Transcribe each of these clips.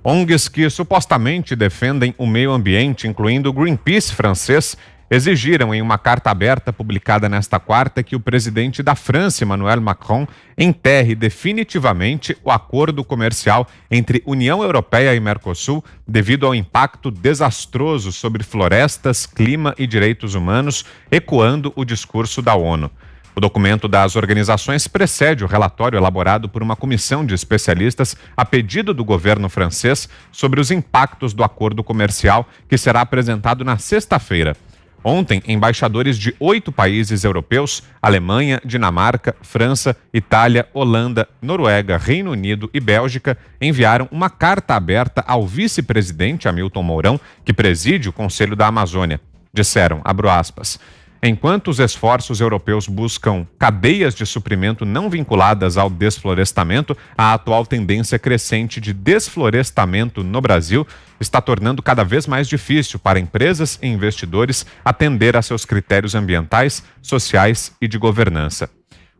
ONGs que supostamente defendem o meio ambiente, incluindo o Greenpeace francês, exigiram em uma carta aberta publicada nesta quarta que o presidente da França, Emmanuel Macron, enterre definitivamente o acordo comercial entre União Europeia e Mercosul devido ao impacto desastroso sobre florestas, clima e direitos humanos, ecoando o discurso da ONU. O documento das organizações precede o relatório elaborado por uma comissão de especialistas a pedido do governo francês sobre os impactos do acordo comercial que será apresentado na sexta-feira. Ontem, embaixadores de 8 países europeus, Alemanha, Dinamarca, França, Itália, Holanda, Noruega, Reino Unido e Bélgica, enviaram uma carta aberta ao vice-presidente Hamilton Mourão, que preside o Conselho da Amazônia. Disseram, abro aspas, enquanto os esforços europeus buscam cadeias de suprimento não vinculadas ao desflorestamento, a atual tendência crescente de desflorestamento no Brasil está tornando cada vez mais difícil para empresas e investidores atender a seus critérios ambientais, sociais e de governança.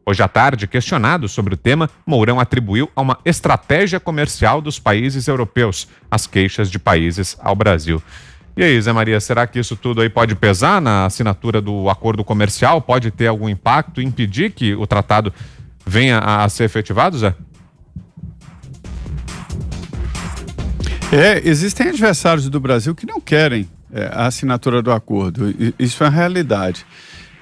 Hoje à tarde, questionado sobre o tema, Mourão atribuiu a uma estratégia comercial dos países europeus as queixas de países ao Brasil. E aí, Zé Maria, será que isso tudo aí pode pesar na assinatura do acordo comercial? Pode ter algum impacto, impedir que o tratado venha a ser efetivado, Zé? Existem adversários do Brasil que não querem a assinatura do acordo. Isso é uma realidade.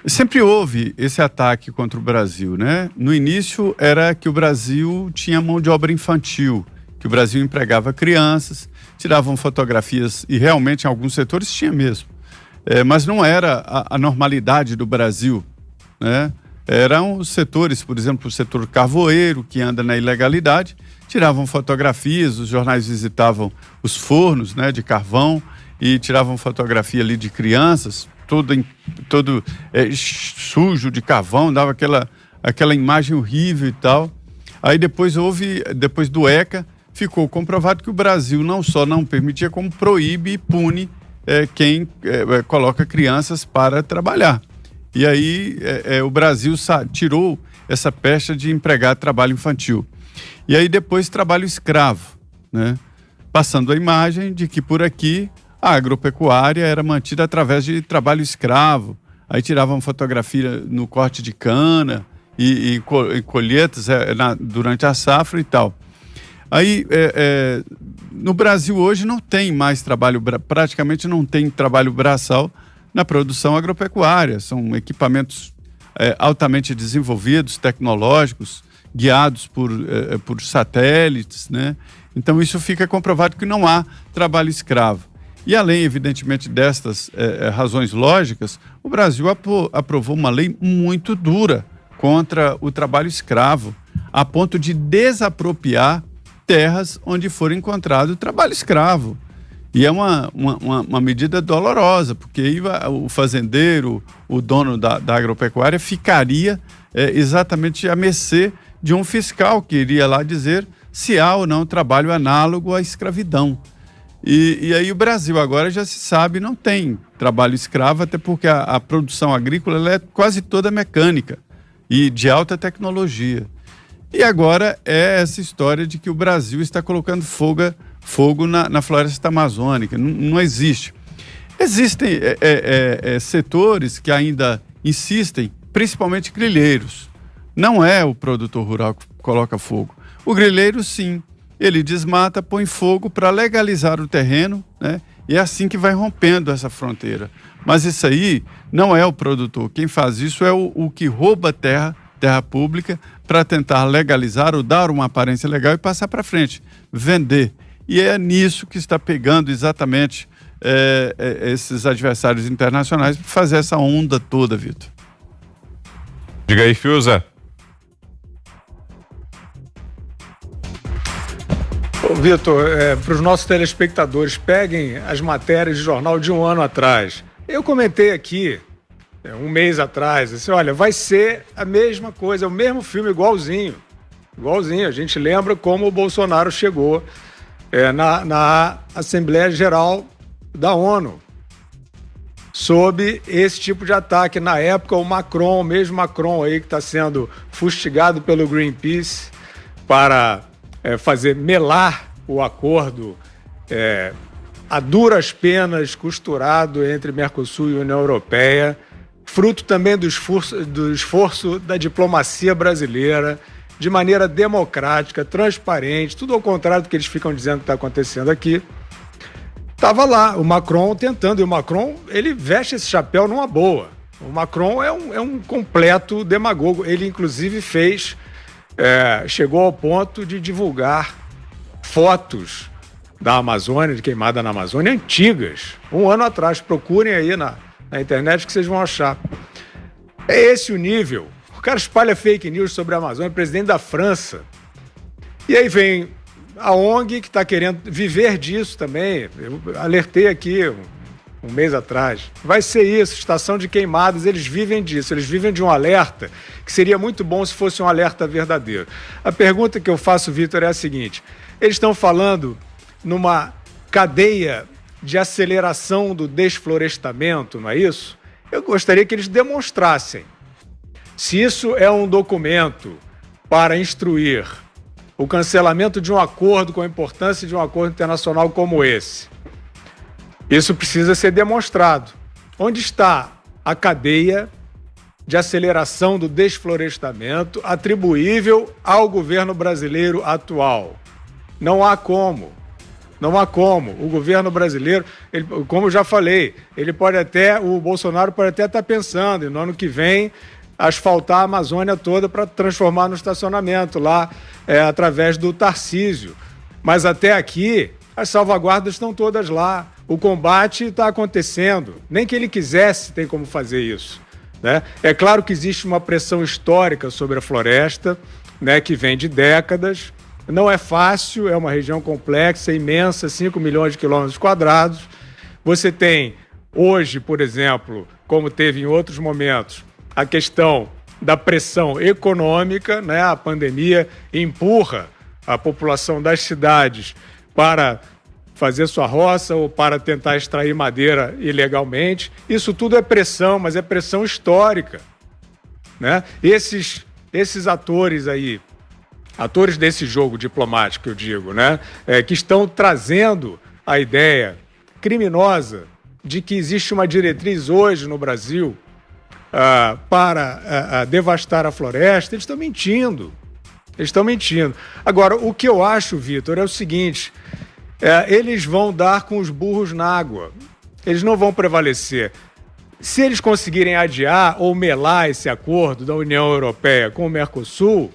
Sempre houve esse ataque contra o Brasil, né? No início era que o Brasil tinha mão de obra infantil, que o Brasil empregava crianças, tiravam fotografias, e realmente em alguns setores tinha mesmo. Mas não era a normalidade do Brasil, né? Eram os setores, por exemplo, o setor carvoeiro, que anda na ilegalidade, tiravam fotografias, os jornais visitavam os fornos, né, de carvão e tiravam fotografia ali de crianças, todo sujo de carvão, dava aquela imagem horrível e tal. Aí depois do ECA, ficou comprovado que o Brasil não só não permitia, como proíbe e pune quem coloca crianças para trabalhar. E aí o Brasil tirou essa pecha de empregar trabalho infantil. E aí depois trabalho escravo, né? Passando a imagem de que por aqui a agropecuária era mantida através de trabalho escravo. Aí tiravam fotografia no corte de cana e colheitas durante a safra e tal. Aí, no Brasil hoje não tem mais praticamente não tem trabalho braçal na produção agropecuária. São equipamentos altamente desenvolvidos, tecnológicos, guiados por satélites, né? Então isso fica comprovado que não há trabalho escravo. E além, evidentemente, destas razões lógicas, o Brasil aprovou uma lei muito dura contra o trabalho escravo, a ponto de desapropriar terras onde for encontrado trabalho escravo. E é uma medida dolorosa, porque aí o fazendeiro, o dono da agropecuária, ficaria exatamente à mercê de um fiscal que iria lá dizer se há ou não trabalho análogo à escravidão. E aí o Brasil agora já se sabe, não tem trabalho escravo, até porque a produção agrícola ela é quase toda mecânica e de alta tecnologia. E agora é essa história de que o Brasil está colocando fogo na floresta amazônica. Não existe. Existem setores que ainda insistem, principalmente grileiros. Não é o produtor rural que coloca fogo. O grileiro, sim, ele desmata, põe fogo para legalizar o terreno, né? E é assim que vai rompendo essa fronteira. Mas isso aí não é o produtor. Quem faz isso é o que rouba terra pública, para tentar legalizar ou dar uma aparência legal e passar para frente, vender. E é nisso que está pegando exatamente esses adversários internacionais para fazer essa onda toda, Vitor. Diga aí, Fiuza. Vitor, para os nossos telespectadores, peguem as matérias de jornal de um ano atrás. Eu comentei aqui, um mês atrás, assim, olha, vai ser a mesma coisa, o mesmo filme, igualzinho. A gente lembra como o Bolsonaro chegou na Assembleia Geral da ONU, sob esse tipo de ataque. Na época, o mesmo Macron aí que está sendo fustigado pelo Greenpeace para fazer melar o acordo a duras penas costurado entre Mercosul e União Europeia, fruto também do esforço da diplomacia brasileira, de maneira democrática, transparente, tudo ao contrário do que eles ficam dizendo que está acontecendo aqui. Estava lá o Macron tentando, e o Macron, ele veste esse chapéu numa boa. O Macron é um completo demagogo. Ele, inclusive, chegou ao ponto de divulgar fotos da Amazônia, de queimada na Amazônia, antigas, 1 ano atrás. Procurem aí na internet que vocês vão achar. É esse o nível. O cara espalha fake news sobre a Amazônia, presidente da França. E aí vem a ONG, que está querendo viver disso também. Eu alertei aqui um mês atrás. Vai ser isso, estação de queimadas, eles vivem disso. Eles vivem de um alerta, que seria muito bom se fosse um alerta verdadeiro. A pergunta que eu faço, Vitor, é a seguinte. Eles estão falando numa cadeia de aceleração do desflorestamento, não é isso? Eu gostaria que eles demonstrassem se isso é um documento para instruir o cancelamento de um acordo com a importância de um acordo internacional como esse. Isso precisa ser demonstrado. Onde está a cadeia de aceleração do desflorestamento atribuível ao governo brasileiro atual? Não há como. Não há como. O governo brasileiro, como eu já falei, o Bolsonaro pode até estar pensando no ano que vem asfaltar a Amazônia toda para transformar no estacionamento lá, através do Tarcísio. Mas até aqui, as salvaguardas estão todas lá. O combate está acontecendo. Nem que ele quisesse tem como fazer isso, né? É claro que existe uma pressão histórica sobre a floresta, né, que vem de décadas. Não é fácil, é uma região complexa, imensa, 5 milhões de quilômetros quadrados. Você tem hoje, por exemplo, como teve em outros momentos, a questão da pressão econômica, né? A pandemia empurra a população das cidades para fazer sua roça ou para tentar extrair madeira ilegalmente. Isso tudo é pressão, mas é pressão histórica, né? Esses atores aí, atores desse jogo diplomático, eu digo, né? Que estão trazendo a ideia criminosa de que existe uma diretriz hoje no Brasil para devastar a floresta, eles estão mentindo. Eles estão mentindo. Agora, o que eu acho, Vitor, é o seguinte: eles vão dar com os burros na água. Eles não vão prevalecer. Se eles conseguirem adiar ou melar esse acordo da União Europeia com o Mercosul,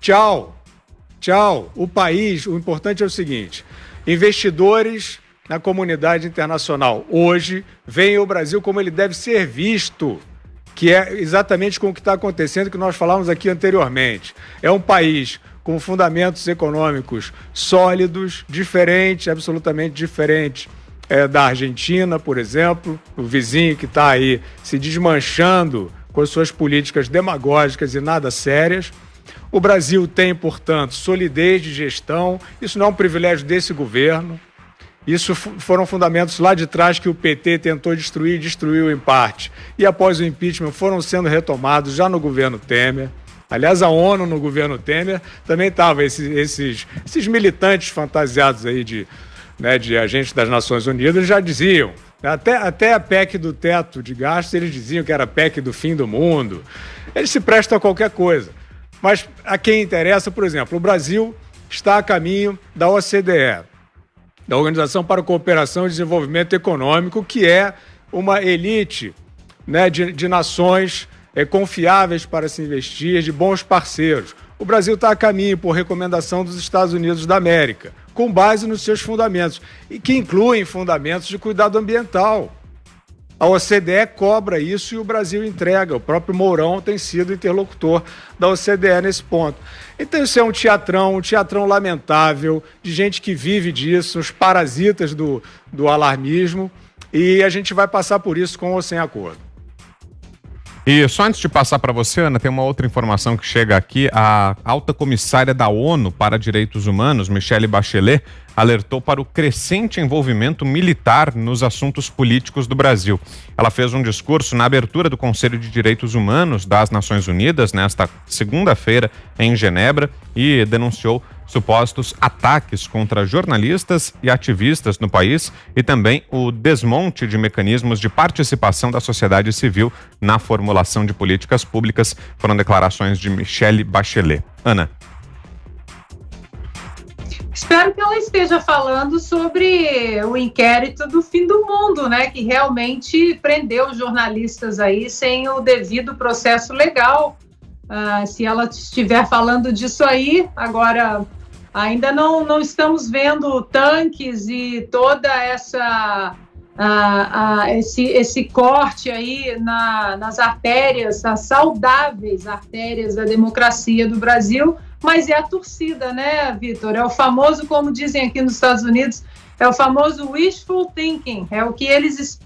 tchau. Tchau. O importante é o seguinte: investidores na comunidade internacional hoje veem o Brasil como ele deve ser visto, que é exatamente com o que está acontecendo, que nós falamos aqui anteriormente. É um país com fundamentos econômicos sólidos, diferente, absolutamente diferente da Argentina, por exemplo, o vizinho que está aí se desmanchando com as suas políticas demagógicas e nada sérias. O Brasil tem, portanto, solidez de gestão. Isso não é um privilégio desse governo. Isso foram fundamentos lá de trás que o PT tentou destruir, destruiu em parte. E após o impeachment foram sendo retomados já no governo Temer. Aliás, a ONU no governo Temer também estava, esses militantes fantasiados aí de agentes das Nações Unidas já diziam, até a PEC do teto de gastos, eles diziam que era a PEC do fim do mundo. Eles se prestam a qualquer coisa. Mas a quem interessa, por exemplo, o Brasil está a caminho da OCDE, da Organização para a Cooperação e Desenvolvimento Econômico, que é uma elite, né, de nações confiáveis para se investir, de bons parceiros. O Brasil está a caminho por recomendação dos Estados Unidos da América, com base nos seus fundamentos, e que incluem fundamentos de cuidado ambiental. A OCDE cobra isso e o Brasil entrega. O próprio Mourão tem sido interlocutor da OCDE nesse ponto. Então isso é um teatrão lamentável, de gente que vive disso, os parasitas do alarmismo, e a gente vai passar por isso com ou sem acordo. E só antes de passar para você, Ana, tem uma outra informação que chega aqui. A alta comissária da ONU para Direitos Humanos, Michelle Bachelet, alertou para o crescente envolvimento militar nos assuntos políticos do Brasil. Ela fez um discurso na abertura do Conselho de Direitos Humanos das Nações Unidas, nesta segunda-feira, em Genebra, e denunciou supostos ataques contra jornalistas e ativistas no país e também o desmonte de mecanismos de participação da sociedade civil na formulação de políticas públicas. Foram declarações de Michelle Bachelet. Ana. Espero que ela esteja falando sobre o inquérito do fim do mundo, né? Que realmente prendeu jornalistas aí sem o devido processo legal. Se ela estiver falando disso aí, agora ainda não estamos vendo tanques e toda esse corte aí nas artérias, as saudáveis artérias da democracia do Brasil. Mas é a torcida, né, Vitor? É o famoso, como dizem aqui nos Estados Unidos, é o famoso wishful thinking. É o que eles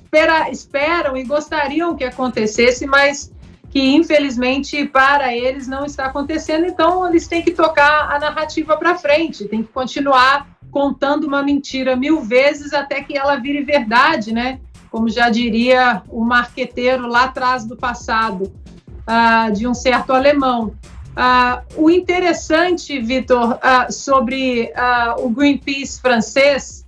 esperam e gostariam que acontecesse, mas que, infelizmente, para eles não está acontecendo. Então, eles têm que tocar a narrativa para frente, têm que continuar contando uma mentira 1000 vezes até que ela vire verdade, né? Como já diria o marqueteiro lá atrás do passado, de um certo alemão. O interessante, Vitor, sobre o Greenpeace francês,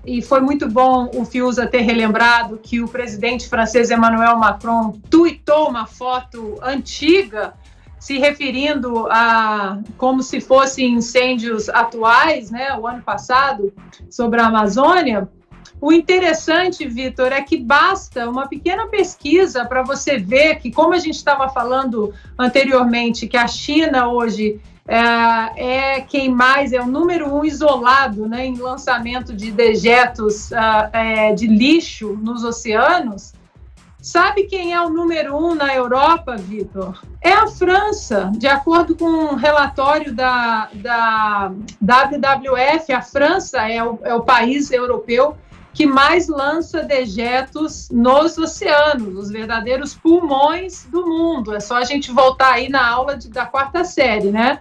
e foi muito bom o Fiuza ter relembrado que o presidente francês Emmanuel Macron tuitou uma foto antiga, se referindo a como se fossem incêndios atuais, né, o ano passado, sobre a Amazônia. O interessante, Vitor, é que basta uma pequena pesquisa para você ver que, como a gente estava falando anteriormente, que a China hoje é quem mais, é o número 1 isolado, né, em lançamento de dejetos de lixo nos oceanos. Sabe quem é o número 1 na Europa, Vitor? É a França. De acordo com um relatório da WWF, a França é o país europeu que mais lança dejetos nos oceanos, os verdadeiros pulmões do mundo. É só a gente voltar aí na aula da 4ª série, né?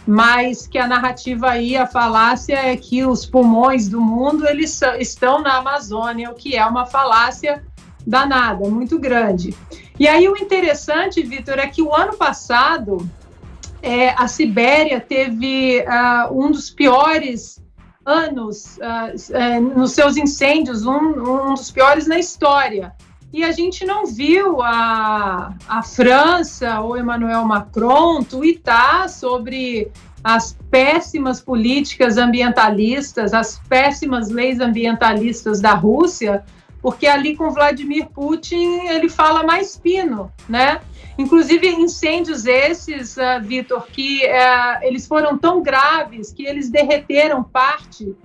Mas que a narrativa aí, a falácia é que os pulmões do mundo, eles estão na Amazônia, o que é uma falácia danada, muito grande. E aí o interessante, Vitor, é que o ano passado a Sibéria teve um dos piores anos nos seus incêndios, um dos piores na história. E a gente não viu a França ou Emmanuel Macron tuitar sobre as péssimas políticas ambientalistas, as péssimas leis ambientalistas da Rússia, porque ali com Vladimir Putin ele fala mais fino, né? Inclusive incêndios esses, Vitor, que eles foram tão graves que eles derreteram parte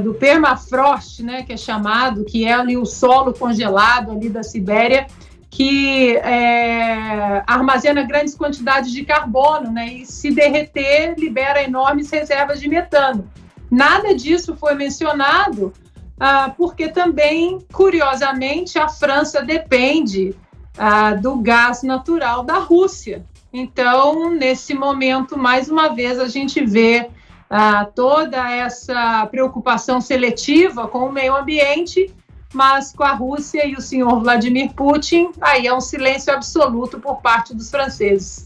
do permafrost, né, que é chamado, que é ali o solo congelado ali da Sibéria, que armazena grandes quantidades de carbono, né, e se derreter libera enormes reservas de metano. Nada disso foi mencionado, porque também, curiosamente, a França depende do gás natural da Rússia. Então, nesse momento, mais uma vez, a gente vê toda essa preocupação seletiva com o meio ambiente, mas com a Rússia e o senhor Vladimir Putin, aí é um silêncio absoluto por parte dos franceses.